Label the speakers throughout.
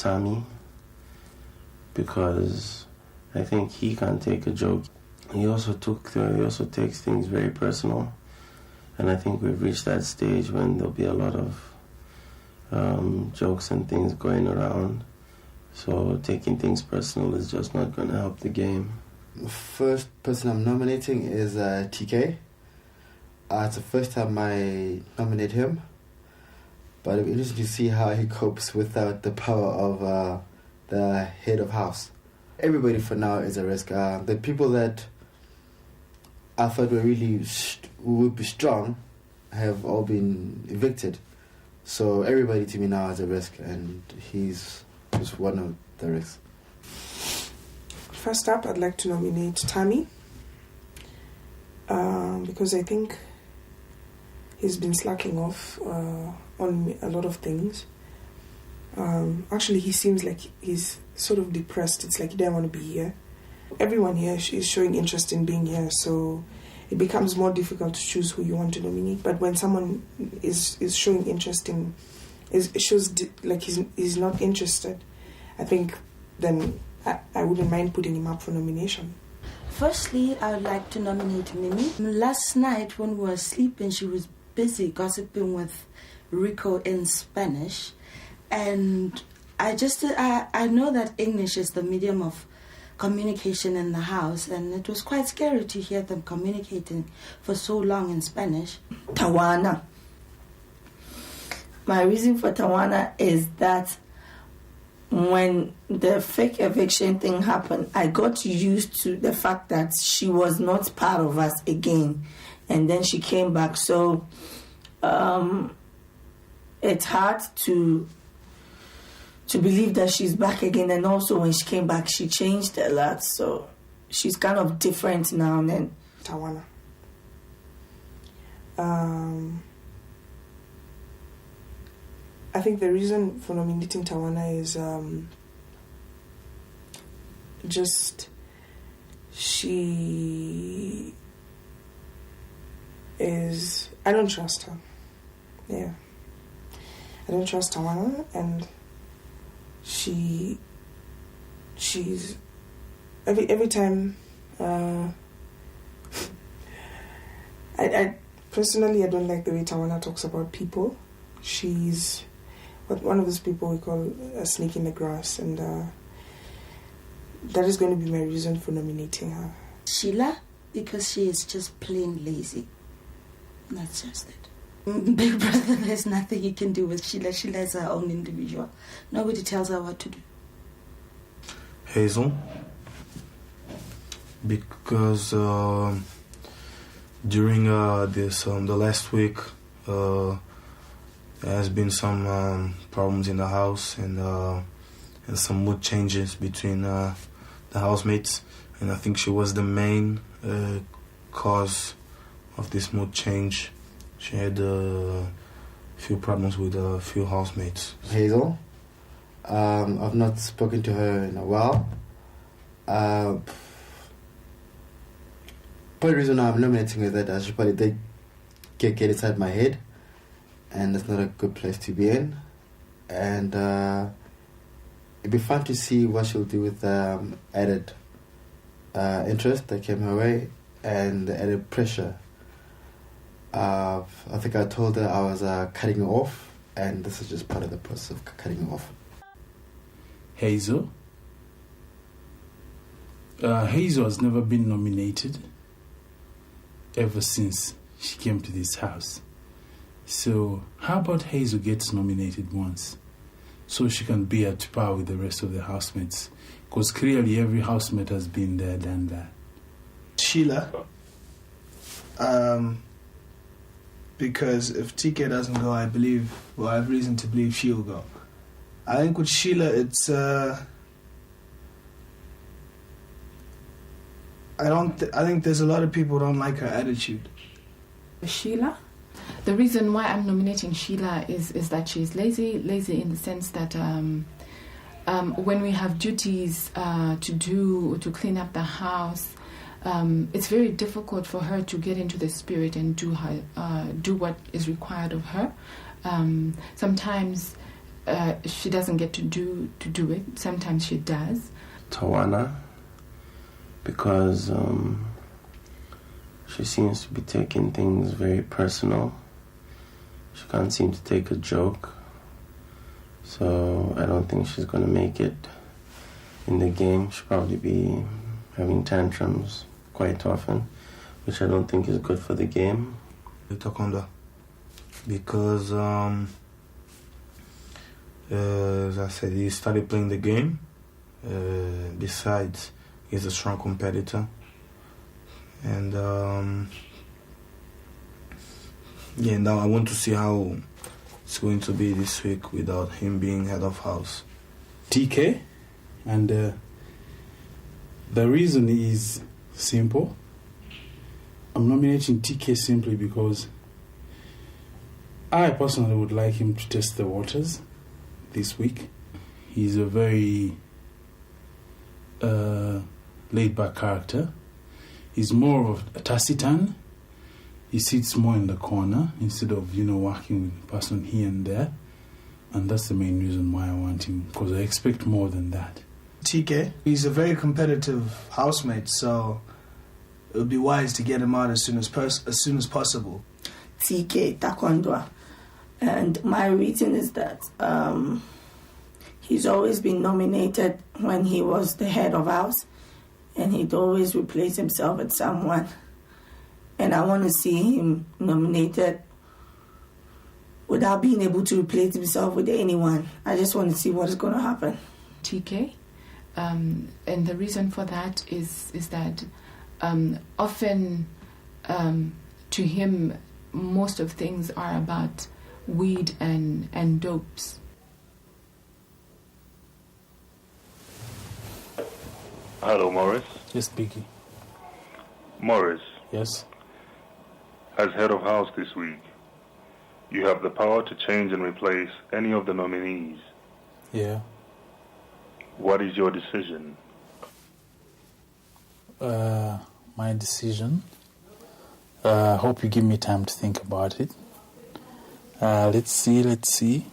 Speaker 1: Tommy, because I think he can't take a joke. He also takes things very personal, and I think we've reached that stage when there'll be a lot of jokes and things going around. So taking things personal is just not going to help the game.
Speaker 2: The first person I'm nominating is TK. It's the first time I nominate him, but it'll be interesting to see how he copes without the power of the head of house. Everybody for now is a risk. The people that I thought were really would be strong have all been evicted. So everybody to me now is a risk, and he's just one of the risks.
Speaker 3: First up, I'd like to nominate Tammy because I think he's been slacking off on a lot of things. Actually, he seems like he's sort of depressed. It's like he doesn't want to be here. Everyone here is showing interest in being here, so it becomes more difficult to choose who you want to nominate. But when someone is showing interest in, shows like he's not interested, I think then I wouldn't mind putting him up for nomination.
Speaker 4: Firstly, I would like to nominate Mimi. Last night when we were sleeping, she was busy gossiping with Rico in Spanish, and I know that English is the medium of communication in the house, and it was quite scary to hear them communicating for so long in Spanish.
Speaker 5: Tawana. My reason for Tawana is that when the fake eviction thing happened, I got used to the fact that she was not part of us again, and then she came back. So it's hard to believe that she's back again, and also when she came back, she changed a lot. So she's kind of different now and then.
Speaker 3: Tawana. I think the reason for nominating Tawana is just she is... I don't trust her. Yeah. I don't trust Tawana, and she's... Every time... I personally, I don't like the way Tawana talks about people. She's one of those people we call a snake in the grass, and that is going to be my reason for nominating her.
Speaker 4: Sheila, because she is just plain lazy. That's just it. Big brother, there's nothing you can do with Sheila. Sheila is her own individual. Nobody tells her what to do.
Speaker 6: Hazel, because during the last week, there has been some problems in the house and some mood changes between the housemates, and I think she was the main cause of this mood change. She had a few problems with a few housemates.
Speaker 2: Hazel, I've not spoken to her in a while. Part of the reason I'm nominating her is that she probably did get inside my head, and it's not a good place to be in. And it'd be fun to see what she'll do with added interest that came her way and the added pressure. I think I told her I was cutting her off, and this is just part of the process of cutting her off.
Speaker 7: Hazel? Hazel has never been nominated ever since she came to this house. So how about Hazel gets nominated once so she can be at par with the rest of the housemates? Because clearly every housemate has been there, done that.
Speaker 8: Sheila. Because if TK doesn't go, I have reason to believe she'll go. I think with Sheila, it's I think there's a lot of people who don't like her attitude.
Speaker 9: Sheila? The reason why I'm nominating Sheila is that she's lazy in the sense that when we have duties to clean up the house, it's very difficult for her to get into the spirit and do what is required of her. Sometimes she doesn't get to do it. Sometimes she does.
Speaker 1: Tawana, because she seems to be taking things very personal. She can't seem to take a joke. So I don't think she's going to make it in the game. She'll probably be having tantrums quite often, which I don't think is good for the game.
Speaker 6: Taekwondo, because as I said, he started playing the game. Besides, he's a strong competitor, and now I want to see how it's going to be this week without him being head of house.
Speaker 7: TK, and the reason is simple. I'm nominating TK simply because I personally would like him to test the waters this week. He's a very laid-back character. He's more of a taciturn. He sits more in the corner instead of, working with the person here and there. And that's the main reason why I want him, because I expect more than that.
Speaker 8: TK, he's a very competitive housemate, so it would be wise to get him out as soon as possible.
Speaker 5: TK, Taekwondo. And my reason is that he's always been nominated when he was the head of house, and he'd always replace himself with someone. And I want to see him nominated without being able to replace himself with anyone. I just want to see what is going to happen.
Speaker 9: TK, and the reason for that is that often to him most of things are about weed and dopes.
Speaker 10: Hello, Morris.
Speaker 7: Yes, Biggie.
Speaker 10: Morris,
Speaker 7: Yes.
Speaker 10: as head of house this week, you have the power to change and replace any of the nominees.
Speaker 7: Yeah.
Speaker 10: What is your decision?
Speaker 7: My decision. I hope you give me time to think about it. Let's see.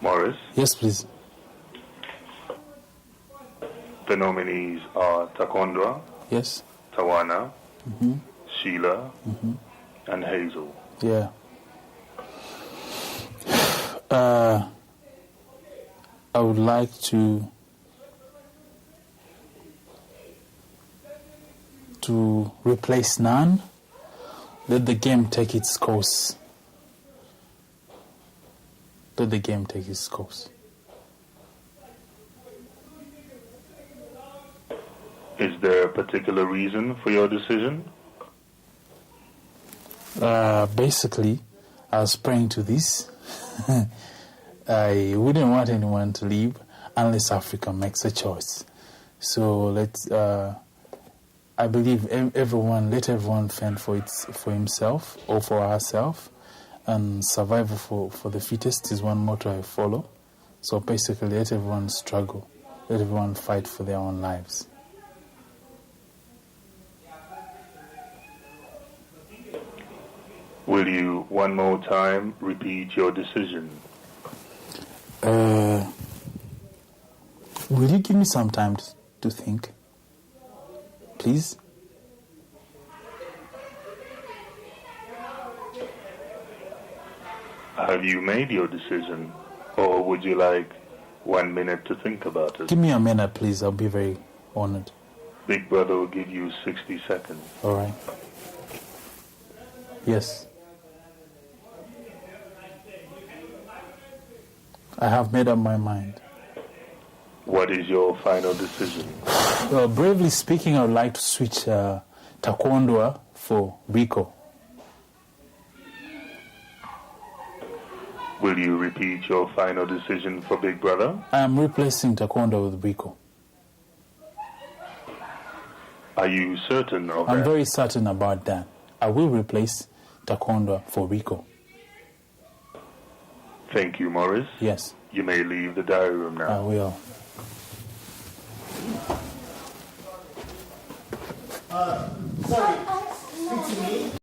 Speaker 10: Morris,
Speaker 7: Yes, please.
Speaker 10: the nominees are Taekwondo,
Speaker 7: Yes.
Speaker 10: Tawana,
Speaker 7: Mm-hmm.
Speaker 10: Sheila, and Hazel.
Speaker 7: Yeah. I would like to replace none. Let the game take its course. Let the game take its course.
Speaker 10: Is there a particular reason for your decision?
Speaker 7: Basically, I was praying to this. I wouldn't want anyone to leave unless Africa makes a choice. So I believe let everyone fend for himself or for herself, and survival for the fittest is one motto I follow. So basically, let everyone struggle, let everyone fight for their own lives.
Speaker 10: Will you one more time repeat your decision?
Speaker 7: Will you give me some time to think, please?
Speaker 10: Have you made your decision, or would you like 1 minute to think about it?
Speaker 7: Give me a minute, please. I'll be very honored.
Speaker 10: Big Brother will give you 60 seconds.
Speaker 7: All right. Yes. I have made up my mind.
Speaker 10: What is your final decision?
Speaker 7: Bravely speaking, I would like to switch Taekwondo for Rico.
Speaker 10: Will you repeat your final decision for Big Brother?
Speaker 7: I am replacing Taekwondo with Rico.
Speaker 10: Are you certain of
Speaker 7: I'm
Speaker 10: that?
Speaker 7: very certain about that. I will replace Taekwondo for Rico.
Speaker 10: Thank you, Morris.
Speaker 7: Yes,
Speaker 10: You may leave the diary room
Speaker 7: I
Speaker 10: now.
Speaker 7: will.
Speaker 2: Sorry, speak to me.